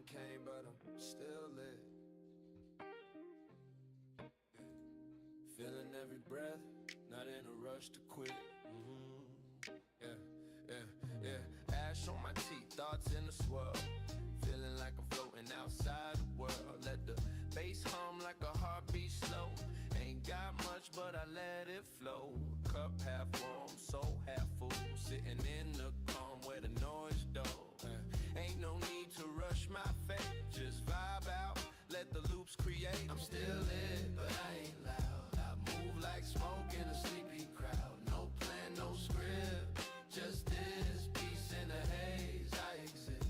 came, but I'm still lit. Feeling every breath, not in a rush to quit. Yeah. Ash on my teeth, thoughts in the swirl. Feeling like I'm floating outside the world. Let the bass hum like a heartbeat slow. Ain't got much, but I let it flow. Cup half warm, soul half full. Sitting in the calm where the noise dull. Ain't no need to rush my fate. Just vibe out, let the loops create. I'm still lit, but I ain't loud. I move like smoke in a sleepy crowd. No plan, no script, just this peace in the haze. I exist.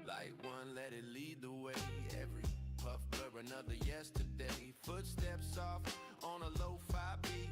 Light one, let it lead the way. Every puff blur another yesterday. Footsteps off on a lo-fi beat.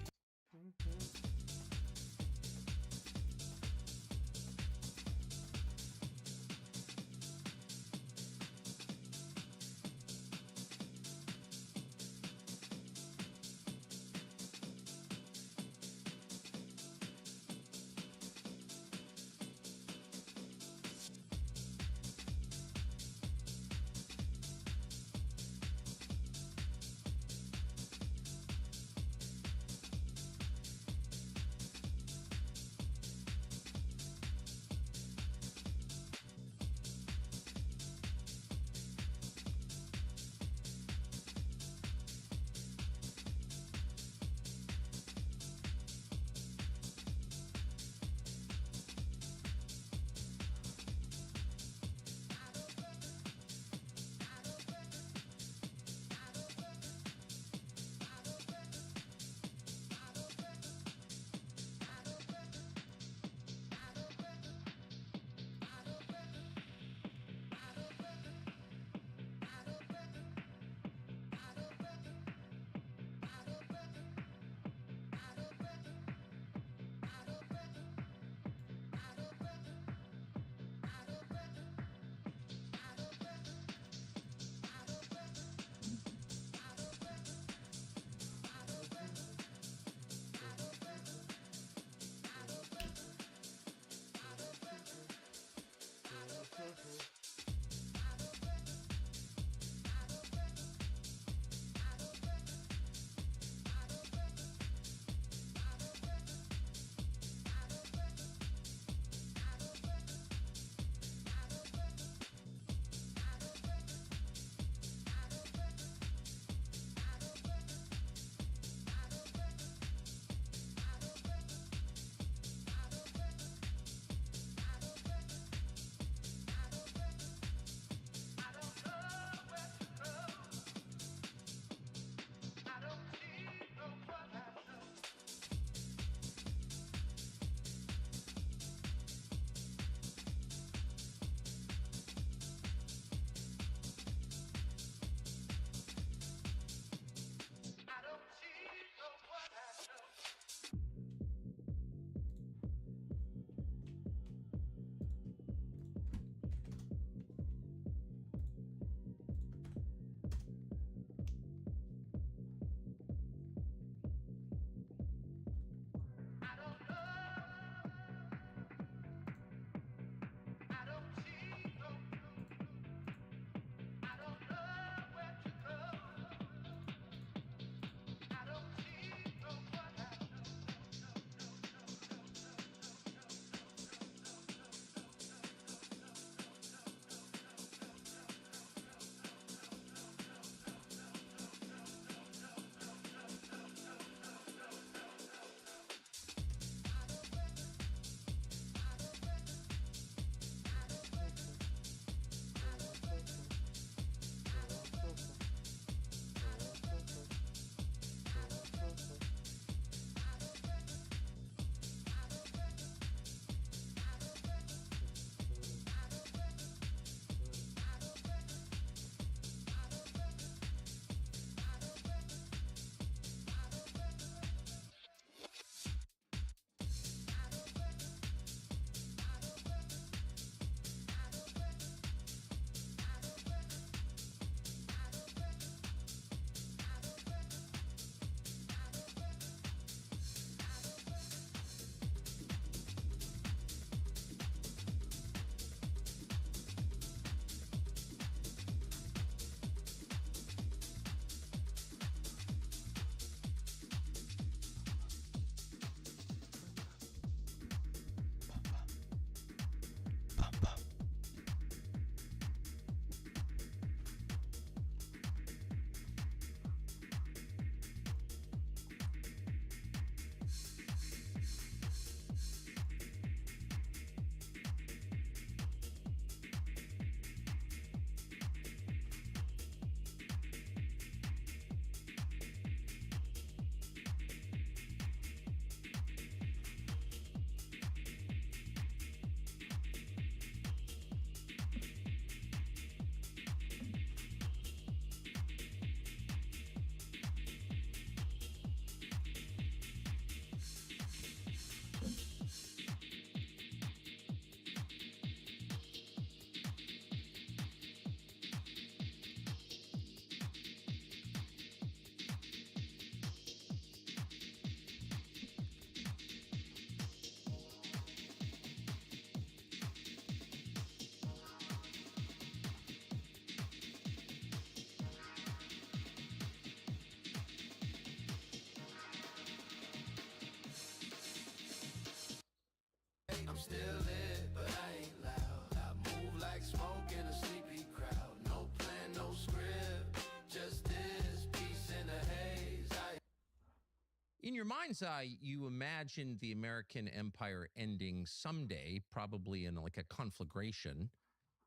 In your mind's eye, you imagine the American empire ending someday, probably in like a conflagration,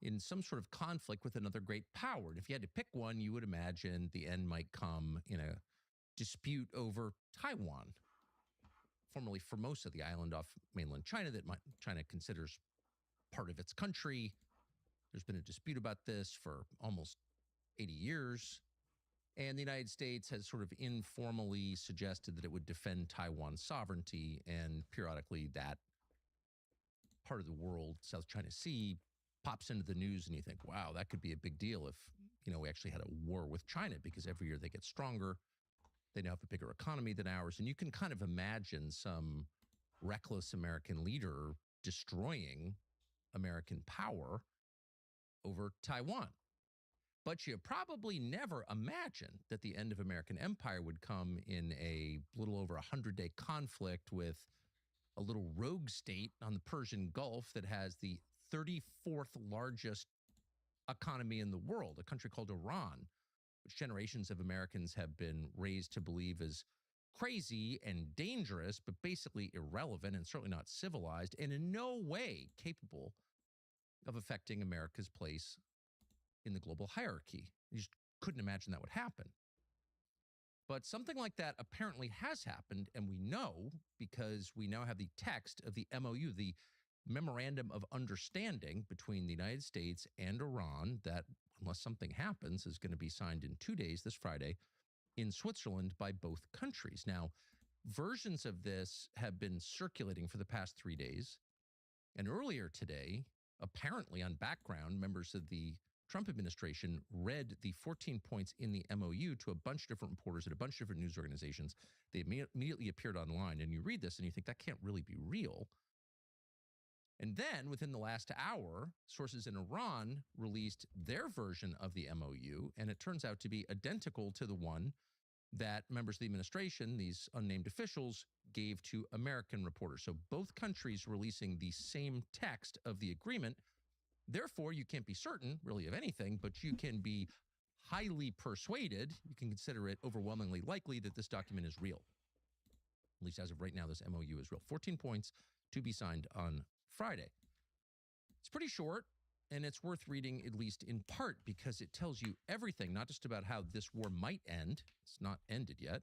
in some sort of conflict with another great power. And if you had to pick one, you would imagine the end might come in a dispute over Taiwan, formerly Formosa, the island off mainland China that China considers part of its country. There's been a dispute about this for almost 80 years. And the United States has sort of informally suggested that it would defend Taiwan's sovereignty, and periodically that part of the world, South China Sea, pops into the news, and you think, wow, that could be a big deal if, we actually had a war with China, because every year they get stronger. They now have a bigger economy than ours. And you can kind of imagine some reckless American leader destroying American power over Taiwan. But you probably never imagined that the end of American empire would come in a little over 100-day conflict with a little rogue state on the Persian Gulf that has the 34th largest economy in the world, a country called Iran, which generations of Americans have been raised to believe is crazy and dangerous, but basically irrelevant and certainly not civilized, and in no way capable of affecting America's place in the global hierarchy. You just couldn't imagine that would happen. But something like that apparently has happened, and we know because we now have the text of the MOU, the Memorandum of Understanding between the United States and Iran, that, unless something happens, is going to be signed in 2 days, this Friday, in Switzerland by both countries. Now, versions of this have been circulating for the past 3 days. And earlier today, apparently on background, members of the Trump administration read the 14 points in the MOU to a bunch of different reporters at a bunch of different news organizations. They immediately appeared online, and you read this and you think that can't really be real. And then within the last hour, sources in Iran released their version of the MOU, and it turns out to be identical to the one that members of the administration, these unnamed officials, gave to American reporters. So both countries releasing the same text of the agreement. Therefore, you can't be certain, really, of anything, but you can be highly persuaded, you can consider it overwhelmingly likely that this document is real. At least as of right now, this MOU is real. 14 points to be signed on Friday. It's pretty short, and it's worth reading at least in part because it tells you everything, not just about how this war might end, it's not ended yet,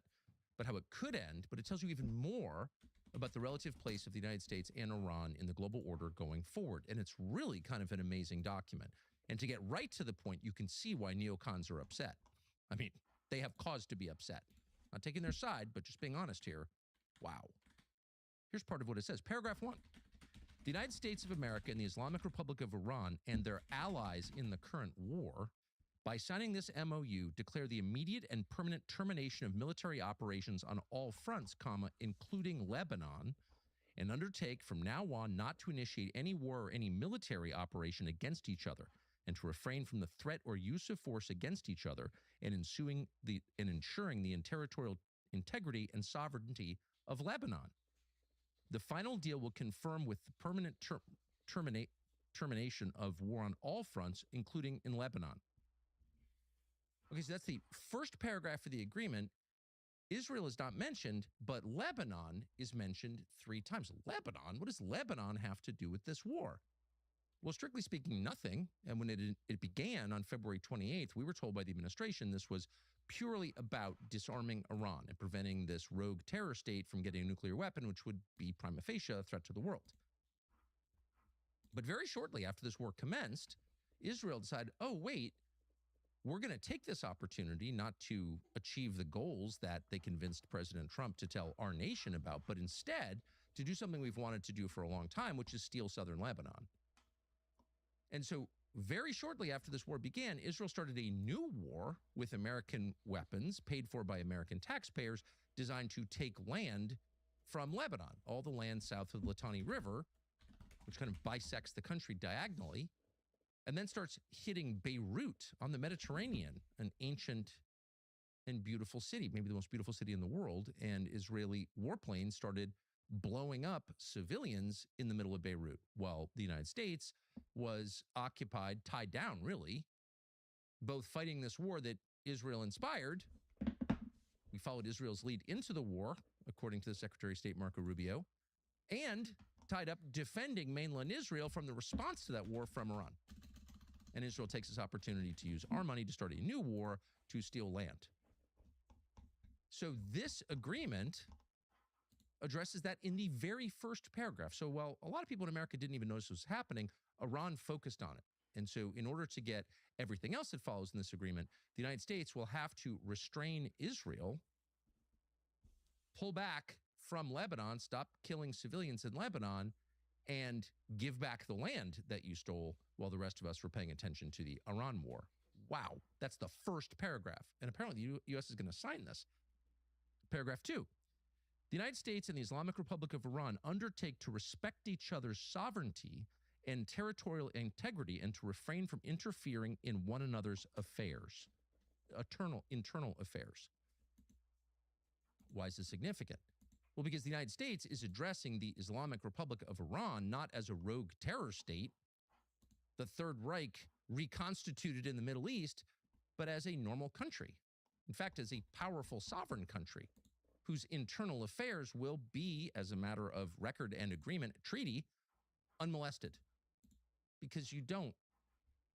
but how it could end, but it tells you even more about the relative place of the United States and Iran in the global order going forward. And it's really kind of an amazing document. And to get right to the point, you can see why neocons are upset. I mean, they have cause to be upset. Not taking their side, but just being honest here. Wow. Here's part of what it says. Paragraph 1. The United States of America and the Islamic Republic of Iran and their allies in the current war, by signing this MOU, declare the immediate and permanent termination of military operations on all fronts, including Lebanon, and undertake from now on not to initiate any war or any military operation against each other, and to refrain from the threat or use of force against each other, and ensuring and ensuring the territorial integrity and sovereignty of Lebanon. The final deal will confirm with the permanent termination of war on all fronts, including in Lebanon. Okay, so that's the first paragraph of the agreement. Israel is not mentioned, but Lebanon is mentioned 3 times. Lebanon? What does Lebanon have to do with this war? Well, strictly speaking, nothing. And when it began on February 28th, we were told by the administration this was purely about disarming Iran and preventing this rogue terror state from getting a nuclear weapon, which would be prima facie a threat to the world. But very shortly after this war commenced, Israel decided, oh, wait, we're going to take this opportunity not to achieve the goals that they convinced President Trump to tell our nation about, but instead to do something we've wanted to do for a long time, which is steal southern Lebanon. And so very shortly after this war began, Israel started a new war with American weapons paid for by American taxpayers designed to take land from Lebanon, all the land south of the Litani River, which kind of bisects the country diagonally, and then starts hitting Beirut on the Mediterranean, an ancient and beautiful city, maybe the most beautiful city in the world. And Israeli warplanes started blowing up civilians in the middle of Beirut, while the United States was occupied, tied down, really, both fighting this war that Israel inspired. We followed Israel's lead into the war according to the Secretary of State Marco Rubio, and tied up defending mainland Israel from the response to that war from Iran. And Israel takes this opportunity to use our money to start a new war to steal land. So this agreement addresses that in the very first paragraph. So while a lot of people in America didn't even notice this was happening, Iran focused on it. And so in order to get everything else that follows in this agreement, the United States will have to restrain Israel, pull back from Lebanon, stop killing civilians in Lebanon, and give back the land that you stole while the rest of us were paying attention to the Iran war. Wow, that's the first paragraph. And apparently the U.S. is going to sign this. Paragraph 2. The United States and the Islamic Republic of Iran undertake to respect each other's sovereignty and territorial integrity and to refrain from interfering in one another's affairs, internal affairs. Why is this significant? Well, because the United States is addressing the Islamic Republic of Iran not as a rogue terror state, the Third Reich reconstituted in the Middle East, but as a normal country. In fact, as a powerful sovereign country whose internal affairs will be, as a matter of record and agreement, treaty, unmolested. Because you don't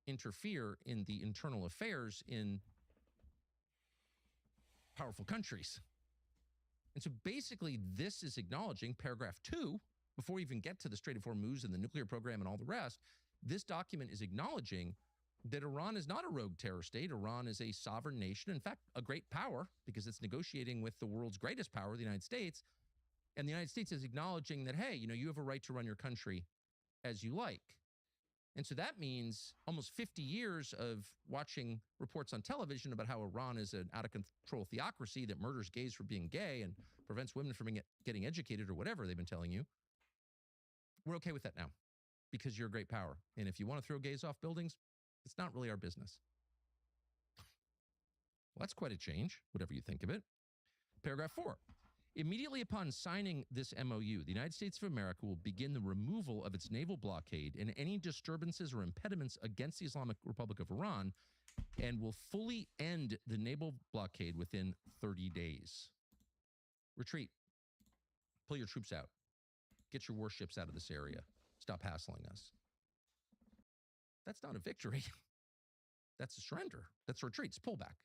interfere in the internal affairs in powerful countries. And so basically this is acknowledging paragraph 2, before we even get to the Strait of Hormuz and the nuclear program and all the rest, this document is acknowledging that Iran is not a rogue terror state. Iran is a sovereign nation, in fact, a great power, because it's negotiating with the world's greatest power, the United States. And the United States is acknowledging that, hey, you have a right to run your country as you like. And so that means almost 50 years of watching reports on television about how Iran is an out-of-control theocracy that murders gays for being gay and prevents women from getting educated or whatever they've been telling you. We're okay with that now because you're a great power. And if you want to throw gays off buildings, it's not really our business. Well, that's quite a change, whatever you think of it. Paragraph 4. Immediately upon signing this MOU, the United States of America will begin the removal of its naval blockade and any disturbances or impediments against the Islamic Republic of Iran and will fully end the naval blockade within 30 days. Retreat. Pull your troops out. Get your warships out of this area. Stop hassling us. That's not a victory. That's a surrender. That's a retreat. It's pullback.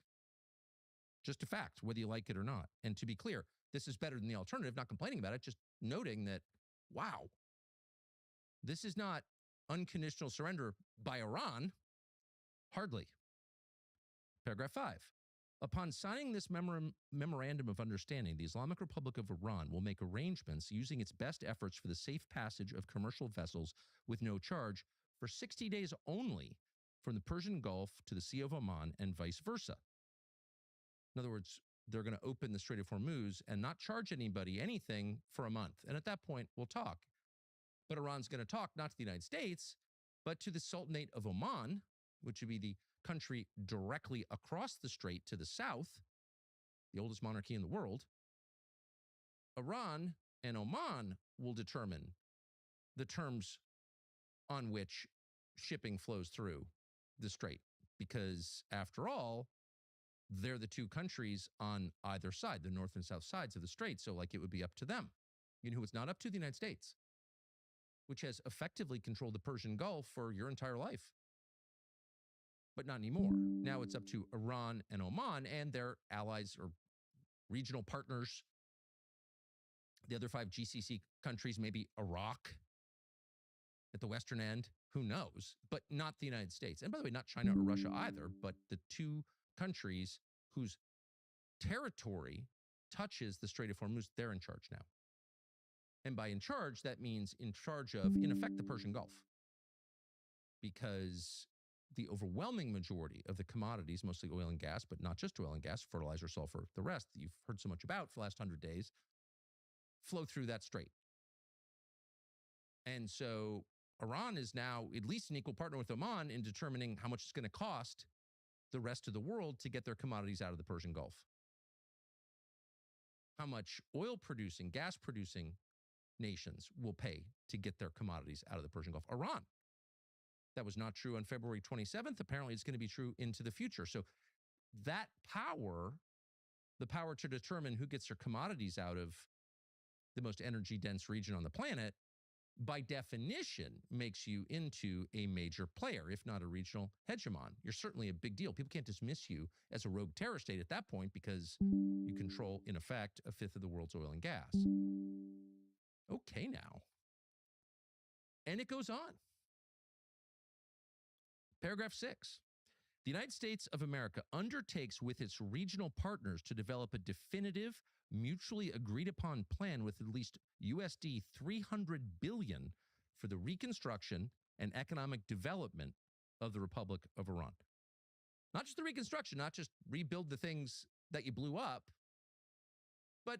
Just a fact, whether you like it or not. And to be clear, this is better than the alternative, not complaining about it, just noting that, wow, this is not unconditional surrender by Iran. Hardly. Paragraph 5. Upon signing this memorandum of understanding, the Islamic Republic of Iran will make arrangements using its best efforts for the safe passage of commercial vessels with no charge for 60 days only from the Persian Gulf to the Sea of Oman and vice versa. In other words, they're going to open the Strait of Hormuz and not charge anybody anything for a month. And at that point, we'll talk. But Iran's going to talk not to the United States, but to the Sultanate of Oman, which would be the country directly across the strait to the south, the oldest monarchy in the world. Iran and Oman will determine the terms on which shipping flows through the strait, because after all, they're the two countries on either side, the north and south sides of the strait. So like it would be up to them. You know who it's not up to? The United States, which has effectively controlled the Persian Gulf for your entire life. But not anymore. Now it's up to Iran and Oman and their allies or regional partners. The other 5 GCC countries, maybe Iraq at the western end, who knows, but not the United States. And by the way, not China or Russia either, but the two countries whose territory touches the Strait of Hormuz, they're in charge now. And by in charge, that means in charge of, in effect, the Persian Gulf. Because the overwhelming majority of the commodities, mostly oil and gas, but not just oil and gas, fertilizer, sulfur, the rest that you've heard so much about for the last 100 days, flow through that strait. And so Iran is now at least an equal partner with Oman in determining how much it's going to cost the rest of the world to get their commodities out of the Persian Gulf. How much oil-producing, gas-producing nations will pay to get their commodities out of the Persian Gulf. Iran. That was not true on February 27th. Apparently, it's going to be true into the future. So that power, the power to determine who gets their commodities out of the most energy dense region on the planet, by definition makes you into a major player, if not a regional hegemon. You're certainly a big deal. People can't dismiss you as a rogue terror state at that point because you control, in effect, a fifth of the world's oil and gas. Okay, now. And it goes on. Paragraph 6. The United States of America undertakes with its regional partners to develop a definitive, mutually agreed upon plan with at least USD 300 billion for the reconstruction and economic development of the Republic of Iran. Not just the reconstruction, not just rebuild the things that you blew up, but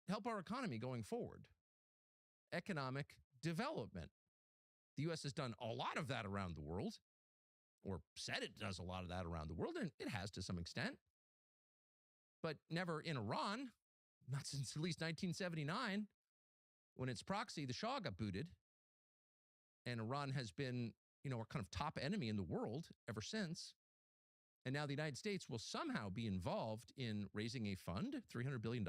help our economy going forward. Economic development. The U.S. has done a lot of that around the world, or said it does a lot of that around the world, and it has to some extent, but never in Iran, not since at least 1979, when its proxy, the Shah, got booted. And Iran has been, our kind of top enemy in the world ever since. And now the United States will somehow be involved in raising a fund, $300 billion.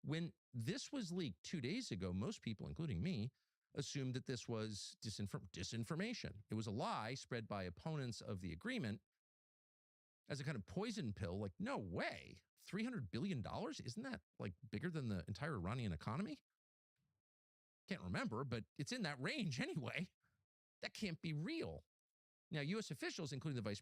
When this was leaked 2 days ago, most people, including me, assumed that this was disinformation. It was a lie spread by opponents of the agreement as a kind of poison pill. Like, no way. $300 billion? Isn't that like bigger than the entire Iranian economy? Can't remember, but it's in that range anyway. That can't be real. Now, U.S. officials, including the vice